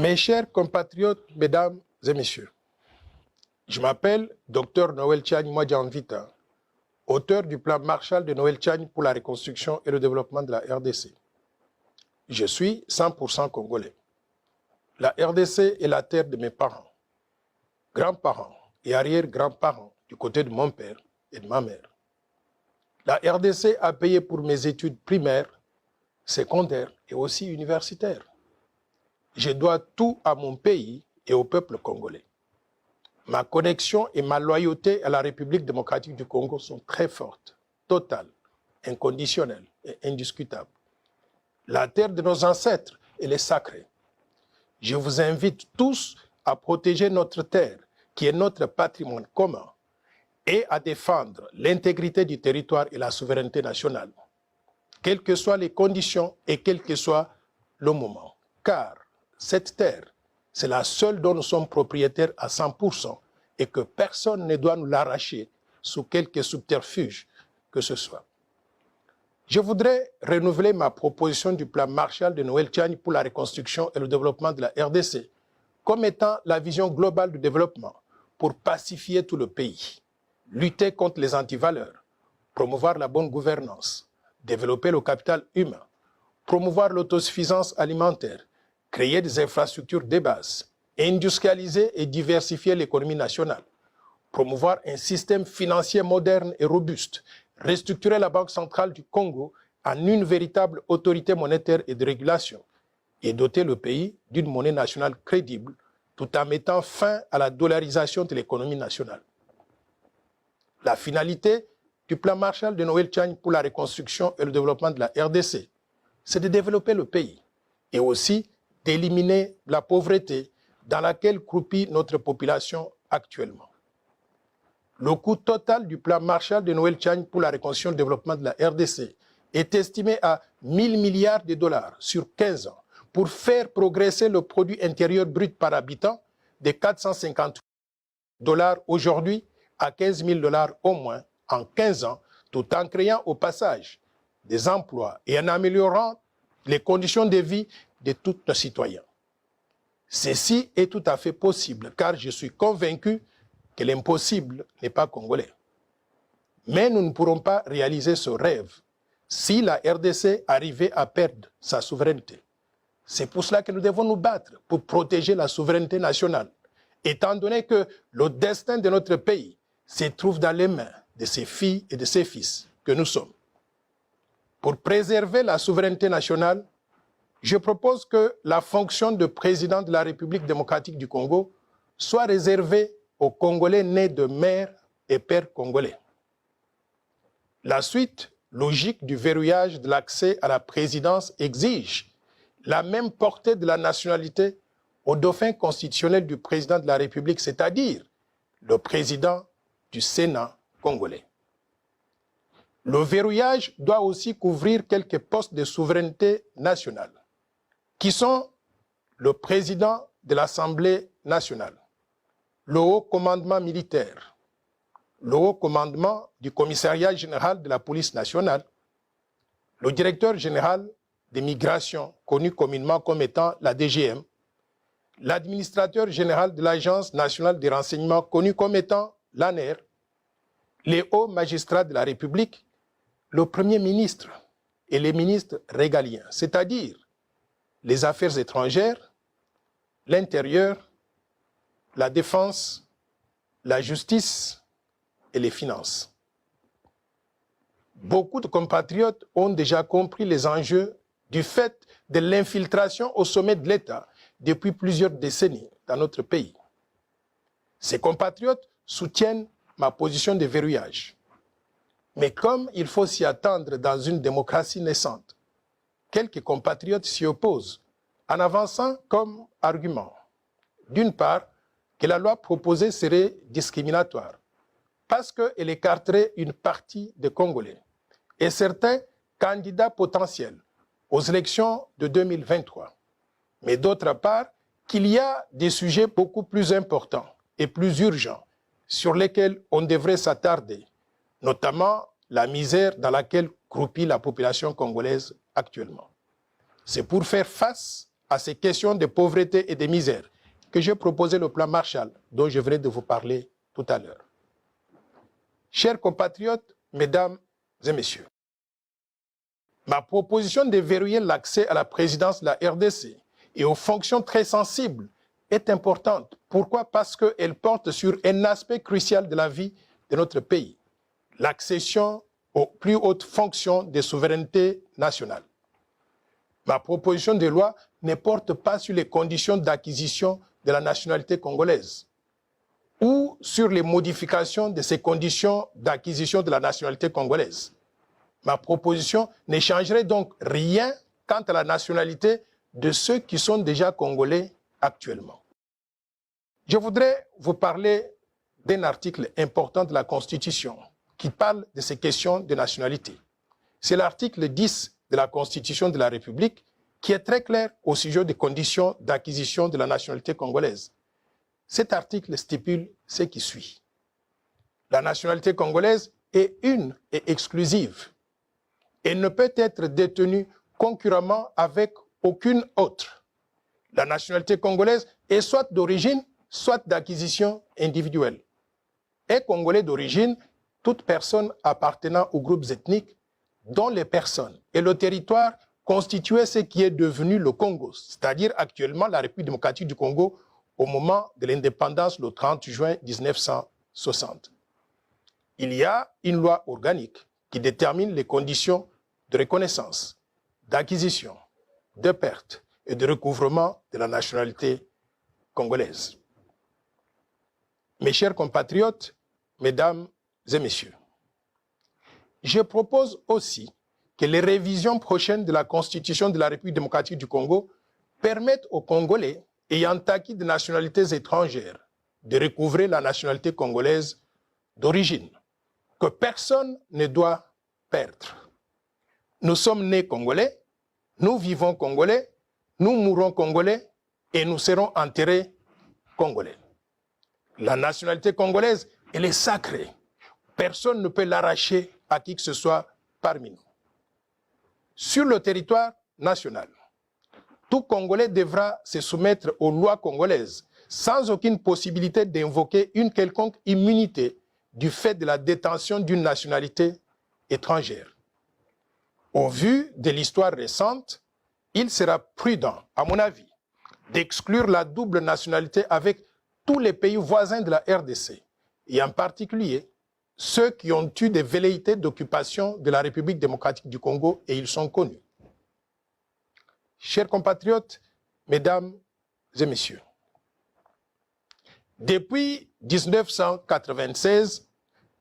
Mes chers compatriotes, mesdames et messieurs, je m'appelle Dr Noël Tchagne Mwadjanvita, auteur du plan Marshall de Noël Tchagne pour la reconstruction et le développement de la RDC. Je suis 100% congolais. La RDC est la terre de mes parents, grands-parents et arrière-grands-parents du côté de mon père et de ma mère. La RDC a payé pour mes études primaires, secondaires et aussi universitaires. Je dois tout à mon pays et au peuple congolais. Ma connexion et ma loyauté à la République démocratique du Congo sont très fortes, totales, inconditionnelles et indiscutables. La terre de nos ancêtres, elle est sacrée. Je vous invite tous à protéger notre terre, qui est notre patrimoine commun, et à défendre l'intégrité du territoire et la souveraineté nationale, quelles que soient les conditions et quel que soit le moment. Car cette terre, c'est la seule dont nous sommes propriétaires à 100% et que personne ne doit nous l'arracher sous quelque subterfuge que ce soit. Je voudrais renouveler ma proposition du plan Marshall de Noël Tchagne pour la reconstruction et le développement de la RDC comme étant la vision globale du développement pour pacifier tout le pays, lutter contre les antivaleurs, promouvoir la bonne gouvernance, développer le capital humain, promouvoir l'autosuffisance alimentaire, créer des infrastructures de base, industrialiser et diversifier l'économie nationale, promouvoir un système financier moderne et robuste, restructurer la Banque centrale du Congo en une véritable autorité monétaire et de régulation et doter le pays d'une monnaie nationale crédible tout en mettant fin à la dollarisation de l'économie nationale. La finalité du plan Marshall de Noël Tchagne pour la reconstruction et le développement de la RDC, c'est de développer le pays et aussi d'éliminer la pauvreté dans laquelle croupit notre population actuellement. Le coût total du plan Marshall de Noël Tchagne pour la reconstruction et le développement de la RDC est estimé à 1000 milliards de dollars sur 15 ans pour faire progresser le produit intérieur brut par habitant de 450 dollars aujourd'hui à 15 000 dollars au moins en 15 ans, tout en créant au passage des emplois et en améliorant les conditions de vie de tous nos citoyens. Ceci est tout à fait possible, car je suis convaincu que l'impossible n'est pas congolais. Mais nous ne pourrons pas réaliser ce rêve si la RDC arrivait à perdre sa souveraineté. C'est pour cela que nous devons nous battre pour protéger la souveraineté nationale, étant donné que le destin de notre pays se trouve dans les mains de ses filles et de ses fils que nous sommes. Pour préserver la souveraineté nationale, je propose que la fonction de président de la République démocratique du Congo soit réservée aux Congolais nés de mère et père congolais. La suite logique du verrouillage de l'accès à la présidence exige la même portée de la nationalité au dauphin constitutionnel du président de la République, c'est-à-dire le président du Sénat congolais. Le verrouillage doit aussi couvrir quelques postes de souveraineté nationale, qui sont le président de l'Assemblée nationale, le haut commandement militaire, le haut commandement du commissariat général de la police nationale, le directeur général des migrations, connu communément comme étant la DGM, l'administrateur général de l'Agence nationale des renseignements, connu comme étant l'ANER, les hauts magistrats de la République, le Premier ministre et les ministres régaliens, c'est-à-dire les affaires étrangères, l'intérieur, la défense, la justice et les finances. Beaucoup de compatriotes ont déjà compris les enjeux du fait de l'infiltration au sommet de l'État depuis plusieurs décennies dans notre pays. Ces compatriotes soutiennent ma position de verrouillage. Mais comme il faut s'y attendre dans une démocratie naissante, quelques compatriotes s'y opposent en avançant comme argument, d'une part, que la loi proposée serait discriminatoire parce qu'elle écarterait une partie des Congolais et certains candidats potentiels aux élections de 2023. Mais d'autre part, qu'il y a des sujets beaucoup plus importants et plus urgents sur lesquels on devrait s'attarder, notamment la misère dans laquelle croupit la population congolaise actuellement. C'est pour faire face à ces questions de pauvreté et de misère que j'ai proposé le plan Marshall, dont je venais de vous parler tout à l'heure. Chers compatriotes, mesdames et messieurs, ma proposition de verrouiller l'accès à la présidence de la RDC et aux fonctions très sensibles est importante. Pourquoi? Parce qu'elle porte sur un aspect crucial de la vie de notre pays, l'accession aux plus hautes fonctions de souveraineté nationale. Ma proposition de loi ne porte pas sur les conditions d'acquisition de la nationalité congolaise ou sur les modifications de ces conditions d'acquisition de la nationalité congolaise. Ma proposition ne changerait donc rien quant à la nationalité de ceux qui sont déjà congolais actuellement. Je voudrais vous parler d'un article important de la Constitution qui parle de ces questions de nationalité. C'est l'article 10 de la Constitution de la République qui est très clair au sujet des conditions d'acquisition de la nationalité congolaise. Cet article stipule ce qui suit. La nationalité congolaise est une et exclusive. Elle ne peut être détenue concurremment avec aucune autre. La nationalité congolaise est soit d'origine, soit d'acquisition individuelle. Est congolais d'origine toute personne appartenant aux groupes ethniques dont les personnes et le territoire constituaient ce qui est devenu le Congo, c'est-à-dire actuellement la République démocratique du Congo au moment de l'indépendance le 30 juin 1960. Il y a une loi organique qui détermine les conditions de reconnaissance, d'acquisition, de perte et de recouvrement de la nationalité congolaise. Mes chers compatriotes, mesdames et messieurs, je propose aussi que les révisions prochaines de la Constitution de la République démocratique du Congo permettent aux Congolais ayant acquis des nationalités étrangères de recouvrer la nationalité congolaise d'origine, que personne ne doit perdre. Nous sommes nés Congolais, nous vivons Congolais, nous mourrons Congolais et nous serons enterrés Congolais. La nationalité congolaise, elle est sacrée. Personne ne peut l'arracher à qui que ce soit parmi nous. Sur le territoire national, tout Congolais devra se soumettre aux lois congolaises sans aucune possibilité d'invoquer une quelconque immunité du fait de la détention d'une nationalité étrangère. Au vu de l'histoire récente, il sera prudent, à mon avis, d'exclure la double nationalité avec tous les pays voisins de la RDC, et en particulier ceux qui ont eu des velléités d'occupation de la République démocratique du Congo, et ils sont connus. Chers compatriotes, mesdames et messieurs, depuis 1996,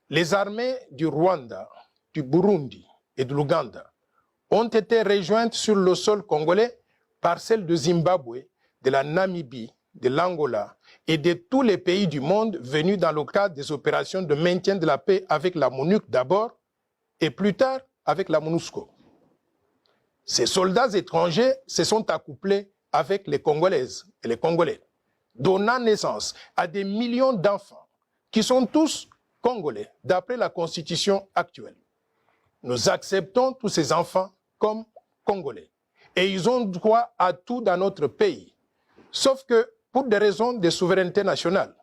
les armées du Rwanda, du Burundi et de l'Ouganda ont été rejointes sur le sol congolais par celles de Zimbabwe, de la Namibie, de l'Angola et de tous les pays du monde venus dans le cadre des opérations de maintien de la paix avec la MONUC d'abord et plus tard avec la MONUSCO. Ces soldats étrangers se sont accouplés avec les Congolaises et les Congolais, donnant naissance à des millions d'enfants qui sont tous Congolais d'après la Constitution actuelle. Nous acceptons tous ces enfants comme Congolais et ils ont droit à tout dans notre pays. Sauf que pour des raisons de souveraineté nationale,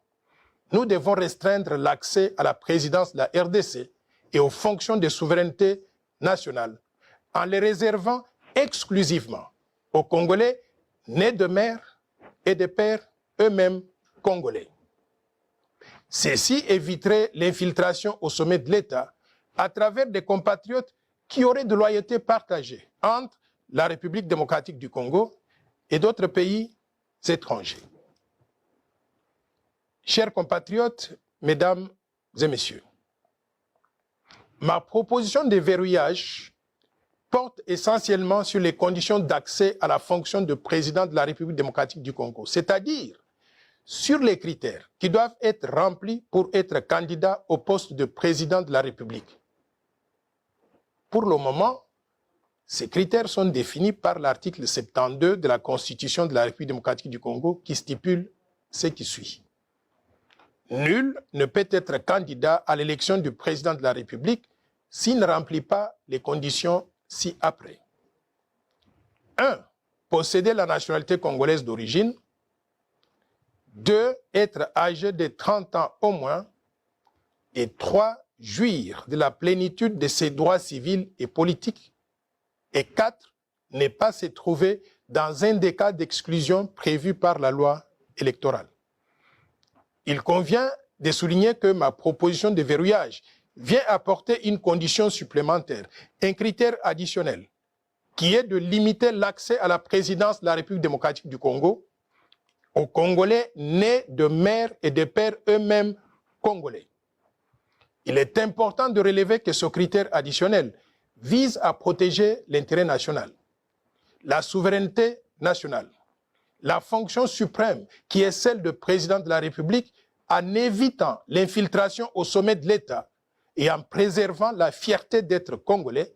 nous devons restreindre l'accès à la présidence de la RDC et aux fonctions de souveraineté nationale en les réservant exclusivement aux Congolais nés de mères et de pères eux-mêmes congolais. Ceci éviterait l'infiltration au sommet de l'État à travers des compatriotes qui auraient de loyauté partagée entre la République démocratique du Congo et d'autres pays étrangers. Chers compatriotes, mesdames et messieurs, ma proposition de verrouillage porte essentiellement sur les conditions d'accès à la fonction de président de la République démocratique du Congo, c'est-à-dire sur les critères qui doivent être remplis pour être candidat au poste de président de la République. Pour le moment, ces critères sont définis par l'article 72 de la Constitution de la République démocratique du Congo qui stipule ce qui suit. Nul ne peut être candidat à l'élection du président de la République s'il ne remplit pas les conditions ci-après. 1. Posséder la nationalité congolaise d'origine. 2. Être âgé de 30 ans au moins. Et 3. Jouir de la plénitude de ses droits civils et politiques. Et 4. Ne pas se trouver dans un des cas d'exclusion prévus par la loi électorale. Il convient de souligner que ma proposition de verrouillage vient apporter une condition supplémentaire, un critère additionnel, qui est de limiter l'accès à la présidence de la République démocratique du Congo aux Congolais nés de mères et de pères eux-mêmes congolais. Il est important de relever que ce critère additionnel vise à protéger l'intérêt national, la souveraineté nationale, la fonction suprême qui est celle de président de la République en évitant l'infiltration au sommet de l'État et en préservant la fierté d'être congolais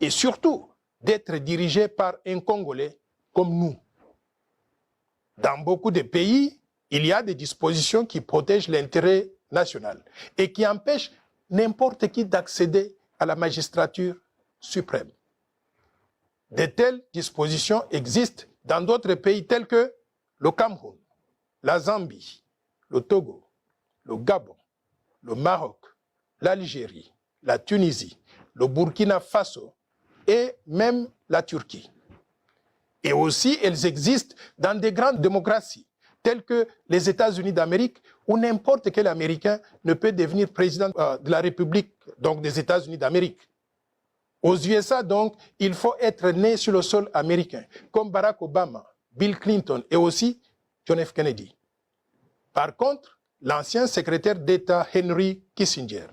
et surtout d'être dirigé par un Congolais comme nous. Dans beaucoup de pays, il y a des dispositions qui protègent l'intérêt national et qui empêchent n'importe qui d'accéder à la magistrature suprême. De telles dispositions existent dans d'autres pays tels que le Cameroun, la Zambie, le Togo, le Gabon, le Maroc, l'Algérie, la Tunisie, le Burkina Faso et même la Turquie. Et aussi, elles existent dans des grandes démocraties telles que les États-Unis d'Amérique, où n'importe quel Américain ne peut devenir président de la République, donc des États-Unis d'Amérique. Aux USA, donc, il faut être né sur le sol américain, comme Barack Obama, Bill Clinton et aussi John F. Kennedy. Par contre, l'ancien secrétaire d'État Henry Kissinger,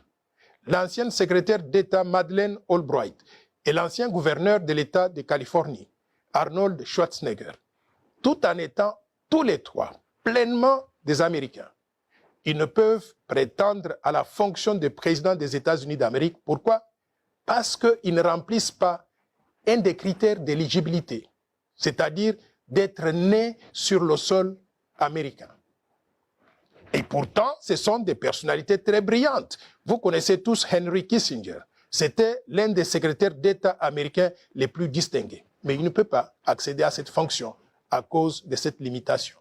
l'ancienne secrétaire d'État Madeleine Albright et l'ancien gouverneur de l'État de Californie, Arnold Schwarzenegger, tout en étant tous les trois pleinement des Américains, ils ne peuvent prétendre à la fonction de président des États-Unis d'Amérique. Pourquoi? Parce qu'ils ne remplissent pas un des critères d'éligibilité, c'est-à-dire d'être nés sur le sol américain. Et pourtant, ce sont des personnalités très brillantes. Vous connaissez tous Henry Kissinger. C'était l'un des secrétaires d'État américains les plus distingués. Mais il ne peut pas accéder à cette fonction à cause de cette limitation.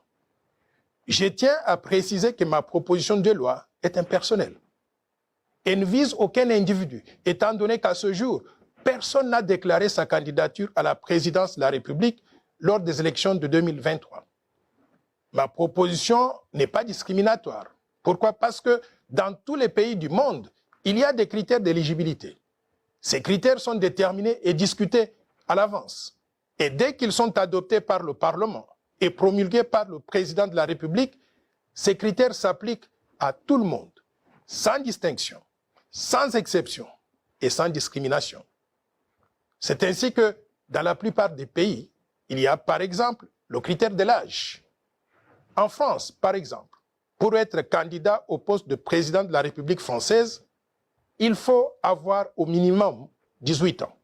Je tiens à préciser que ma proposition de loi est impersonnelle. Elle ne vise aucun individu, étant donné qu'à ce jour, personne n'a déclaré sa candidature à la présidence de la République lors des élections de 2023. Ma proposition n'est pas discriminatoire. Pourquoi? Parce que dans tous les pays du monde, il y a des critères d'éligibilité. Ces critères sont déterminés et discutés à l'avance. Et dès qu'ils sont adoptés par le Parlement et promulgués par le président de la République, ces critères s'appliquent à tout le monde, sans distinction, sans exception et sans discrimination. C'est ainsi que, dans la plupart des pays, il y a par exemple le critère de l'âge. En France, par exemple, pour être candidat au poste de président de la République française, il faut avoir au minimum 18 ans.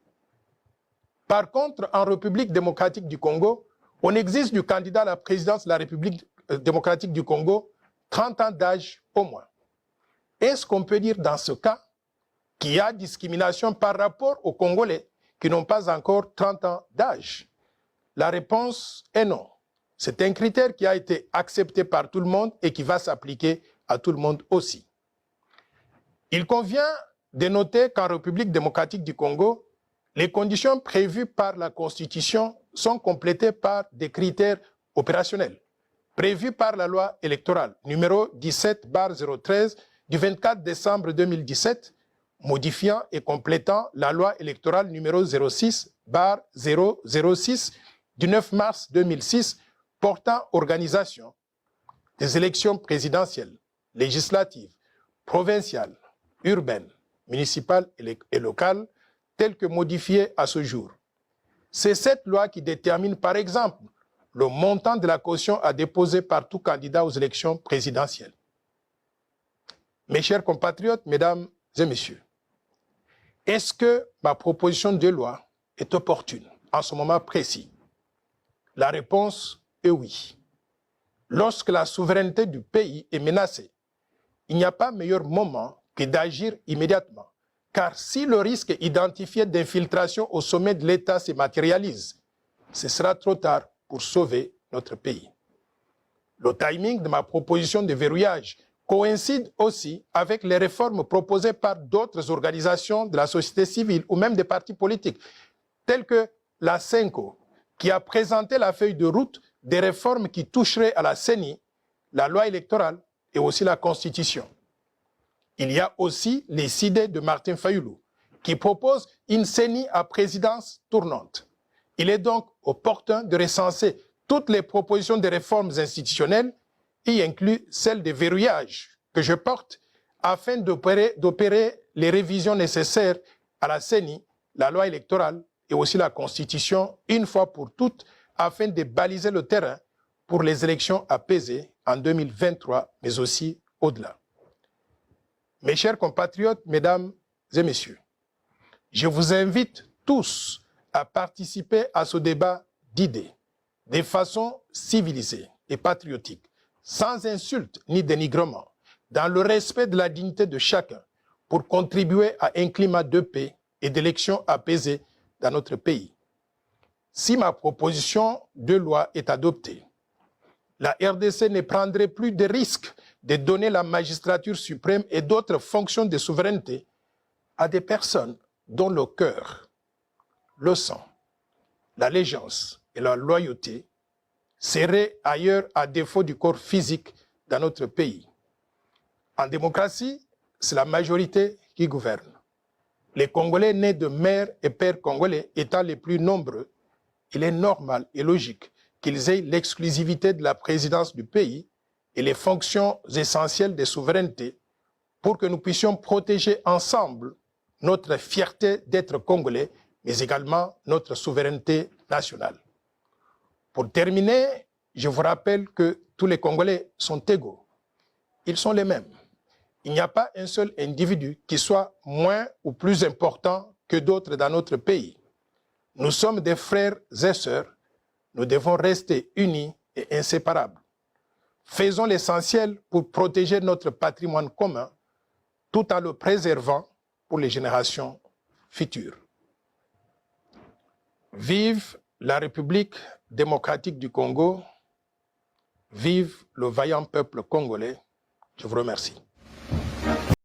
Par contre, en République démocratique du Congo, on exige du candidat à la présidence de la République démocratique du Congo 30 ans d'âge au moins. Est-ce qu'on peut dire dans ce cas qu'il y a discrimination par rapport aux Congolais qui n'ont pas encore 30 ans d'âge? La réponse est non. C'est un critère qui a été accepté par tout le monde et qui va s'appliquer à tout le monde aussi. Il convient de noter qu'en République démocratique du Congo, les conditions prévues par la Constitution sont complétées par des critères opérationnels, prévus par la loi électorale numéro 17/013 du 24 décembre 2017, modifiant et complétant la loi électorale numéro 06/006 du 9 mars 2006, portant organisation des élections présidentielles, législatives, provinciales, urbaines, municipales et locales, telles que modifiées à ce jour. C'est cette loi qui détermine, par exemple, le montant de la caution à déposer par tout candidat aux élections présidentielles. Mes chers compatriotes, mesdames et messieurs, est-ce que ma proposition de loi est opportune en ce moment précis? La réponse est oui. Lorsque la souveraineté du pays est menacée, il n'y a pas meilleur moment que d'agir immédiatement, car si le risque identifié d'infiltration au sommet de l'État se matérialise, ce sera trop tard pour sauver notre pays. Le timing de ma proposition de verrouillage coïncide aussi avec les réformes proposées par d'autres organisations de la société civile ou même des partis politiques, tels que la CENCO, qui a présenté la feuille de route des réformes qui toucheraient à la CENI, la loi électorale et aussi la Constitution. Il y a aussi les idées de Martin Fayoulou, qui propose une CENI à présidence tournante. Il est donc opportun de recenser toutes les propositions de réformes institutionnelles, y inclut celle de verrouillage que je porte, afin d'opérer les révisions nécessaires à la CENI, la loi électorale et aussi la Constitution, une fois pour toutes, afin de baliser le terrain pour les élections apaisées en 2023, mais aussi au-delà. Mes chers compatriotes, mesdames et messieurs, je vous invite tous à participer à ce débat d'idées, de façon civilisée et patriotique, sans insulte ni dénigrement, dans le respect de la dignité de chacun, pour contribuer à un climat de paix et d'élections apaisées dans notre pays. Si ma proposition de loi est adoptée, la RDC ne prendrait plus de risque de donner la magistrature suprême et d'autres fonctions de souveraineté à des personnes dont le cœur, le sang, l'allégeance et la loyauté seraient ailleurs à défaut du corps physique dans notre pays. En démocratie, c'est la majorité qui gouverne. Les Congolais nés de mères et pères congolais étant les plus nombreux, il est normal et logique qu'ils aient l'exclusivité de la présidence du pays et les fonctions essentielles de souveraineté pour que nous puissions protéger ensemble notre fierté d'être Congolais, mais également notre souveraineté nationale. Pour terminer, je vous rappelle que tous les Congolais sont égaux. Ils sont les mêmes. Il n'y a pas un seul individu qui soit moins ou plus important que d'autres dans notre pays. Nous sommes des frères et sœurs. Nous devons rester unis et inséparables. Faisons l'essentiel pour protéger notre patrimoine commun tout en le préservant pour les générations futures. Vive la République démocratique du Congo, vive le vaillant peuple congolais. Je vous remercie.